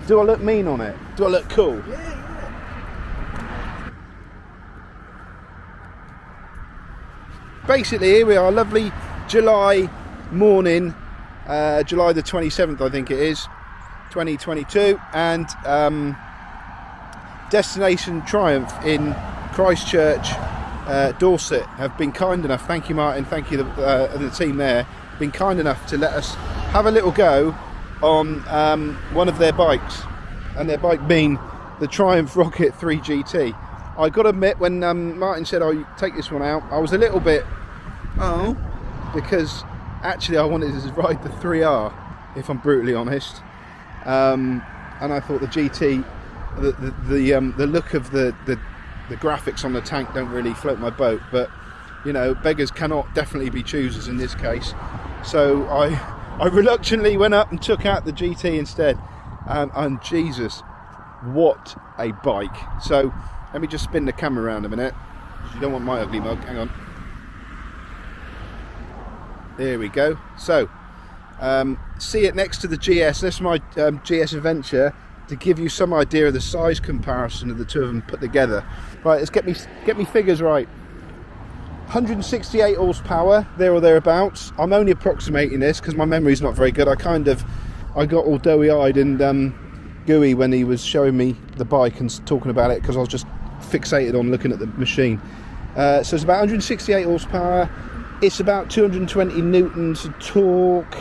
Do I look mean on it? Do I look cool? Yeah. Basically, here we are, lovely July morning, July the 27th, I think it is, 2022, and Destination Triumph in Christchurch, Dorset have been kind enough, thank you Martin, thank you the team there, been kind enough to let us have a little go on one of their bikes, and their bike being the Triumph Rocket 3 GT. I got to admit, when Martin said, "Oh, you take this one out," I was a little bit, because actually I wanted to ride the 3R, if I'm brutally honest, and I thought the GT, the look of the graphics on the tank don't really float my boat, but you know, beggars cannot definitely be choosers in this case. So I reluctantly went up and took out the GT instead, and Jesus, what a bike. So let me just spin the camera around a minute, because you don't want my ugly mug. Hang on. There we go. So see it next to the GS. This is my GS Adventure, to give you some idea of the size comparison of the two of them put together. Right, let's get me figures right. 168 horsepower, there or thereabouts. I'm only approximating this because my memory's not very good. I got all doughy-eyed and gooey when he was showing me the bike and talking about it, because I was just fixated on looking at the machine. So it's about 168 horsepower. It's about 220 newtons of torque.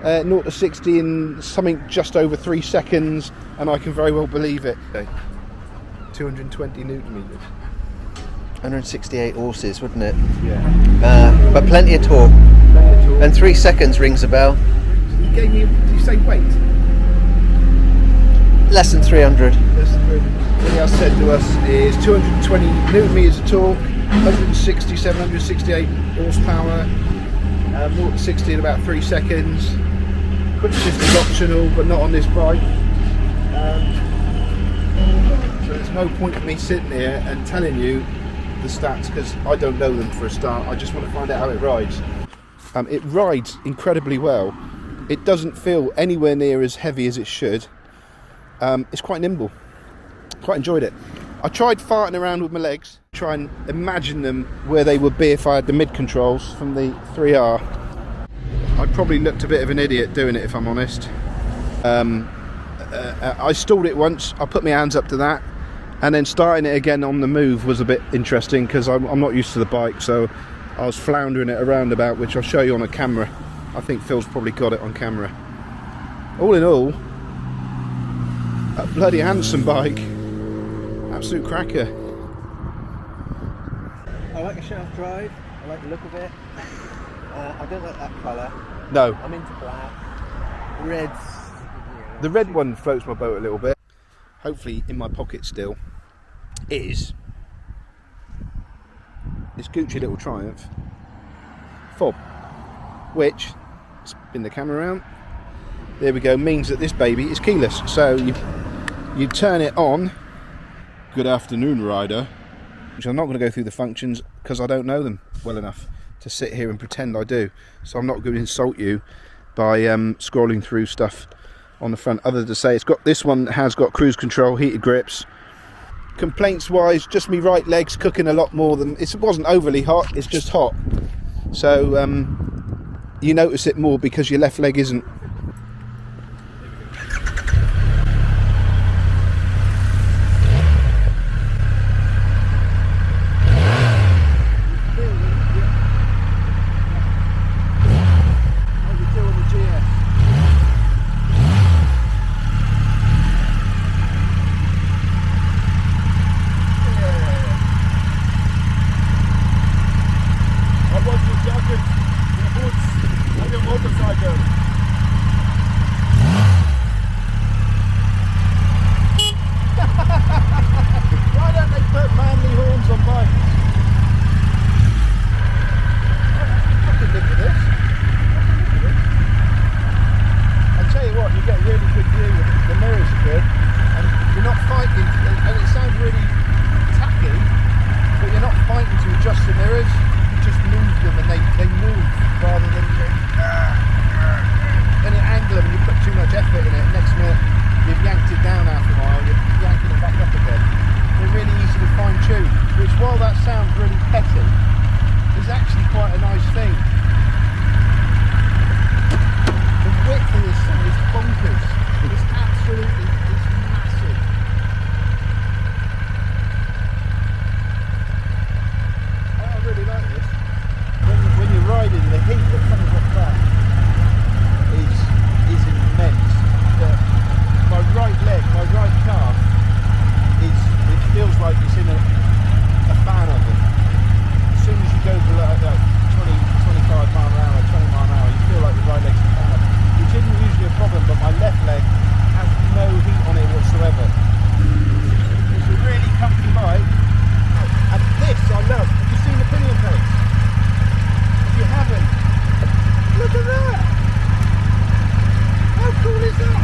0 to 60 in something just over 3 seconds, and I can very well believe it. 220 newton meters. 168 horses, wouldn't it? Yeah. But plenty of torque. And 3 seconds rings a bell. He gave me, did you say weight? Less than 300. What he has said to us is 220 newton meters of torque, 167, 168 horsepower, 0 to 60 in about 3 seconds. Quick shift is optional, but not on this bike. So there's no point in me sitting here and telling you the stats, because I don't know them for a start. I just want to find out how it rides. It rides incredibly well. It doesn't feel anywhere near as heavy as it should. It's quite nimble. Quite enjoyed it. I tried farting around with my legs, try and imagine them where they would be if I had the mid controls from the 3R. I probably looked a bit of an idiot doing it, if I'm honest. I stalled it once, I put my hands up to that, and then starting it again on the move was a bit interesting, because I'm not used to the bike, so I was floundering it around about, which I'll show you on a camera. I think Phil's probably got it on camera. All in all, a bloody handsome bike. Absolute cracker. I like a shaft drive, I like the look of it. I don't like that colour. No. I'm into black. Reds. The red one floats my boat a little bit. Hopefully in my pocket still is this Gucci little Triumph fob, which, spin the camera around, there we go, means that this baby is keyless. So you turn it on. Good afternoon, rider. Which I'm not going to go through the functions because I don't know them well enough to sit here and pretend I do. So I'm not going to insult you by scrolling through stuff on the front, other than to say this one has got cruise control, heated grips. Complaints wise, just me right leg's cooking a lot more than, it wasn't overly hot, it's just hot. So you notice it more because your left leg isn't. sounds really petty, is actually quite a nice thing. The width of this thing is bonkers. It's absolutely, it's massive. I really like this. When you're riding, the heat that comes off that is immense. My right leg, my right calf, it feels like it's in a fan oven. As soon as you go below like 25 mile an hour, 20 mile an hour, you feel like your right leg's in a fan oven, which isn't usually a problem, but my left leg has no heat on it whatsoever. It's a really comfy bike, and this I love. Have you seen the pinion plates? If you haven't, look at that! How cool is that?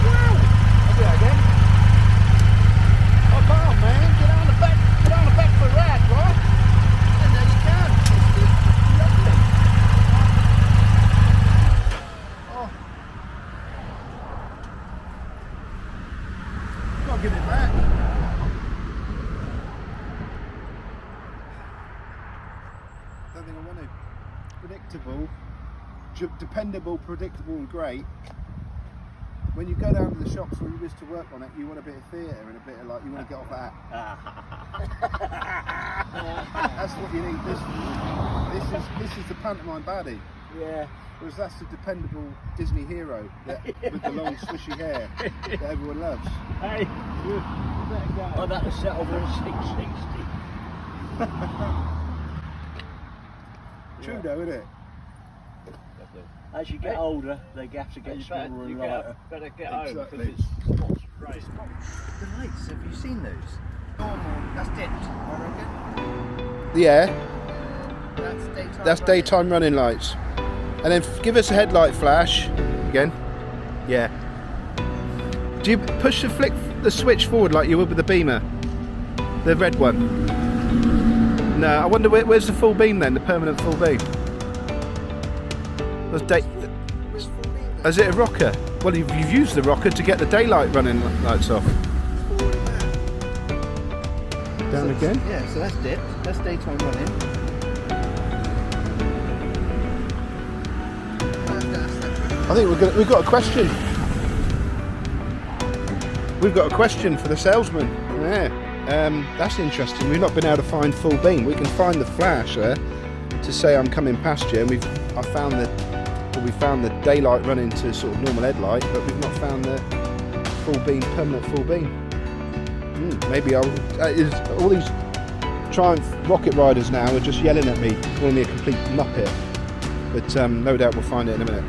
Wow! I'll do that again. Oh, come on, man! Get on the back for a ride, right? And there you can. It's lovely. Oh. Gotta give it back. Don't think I want to. Predictable, dependable, predictable and great. When you go down to the shops where you used to work on it, you want a bit of theatre and a bit of like, you want to get off that. That's what you need. This is the pantomime baddie. Yeah. Whereas that's the dependable Disney hero with the long swishy hair that everyone loves. Hey, you better go. Oh, that was settled on 660. True though, isn't it? As you get older, they have to get smaller and lighter. Better get Exactly. home because it's spots right. The lights, have you seen those? Normal, that's dipped, I reckon. Yeah, That's daytime running lights. And then give us a headlight flash again. Yeah. Do you push the switch forward like you would with the Beamer? The red one? No, I wonder where's the full beam then, the permanent full beam? Is it a rocker? Well, you've used the rocker to get the daylight running lights off. Down again? Yeah, so that's dipped. That's daytime running. I think we've got a question. We've got a question for the salesman. Yeah. That's interesting. We've not been able to find full beam. We can find the flash there to say I'm coming past you, and we found the daylight running to sort of normal headlight, but we've not found the full beam, permanent full beam. Maybe all these Triumph rocket riders now are just yelling at me, calling me a complete muppet. But no doubt we'll find it in a minute.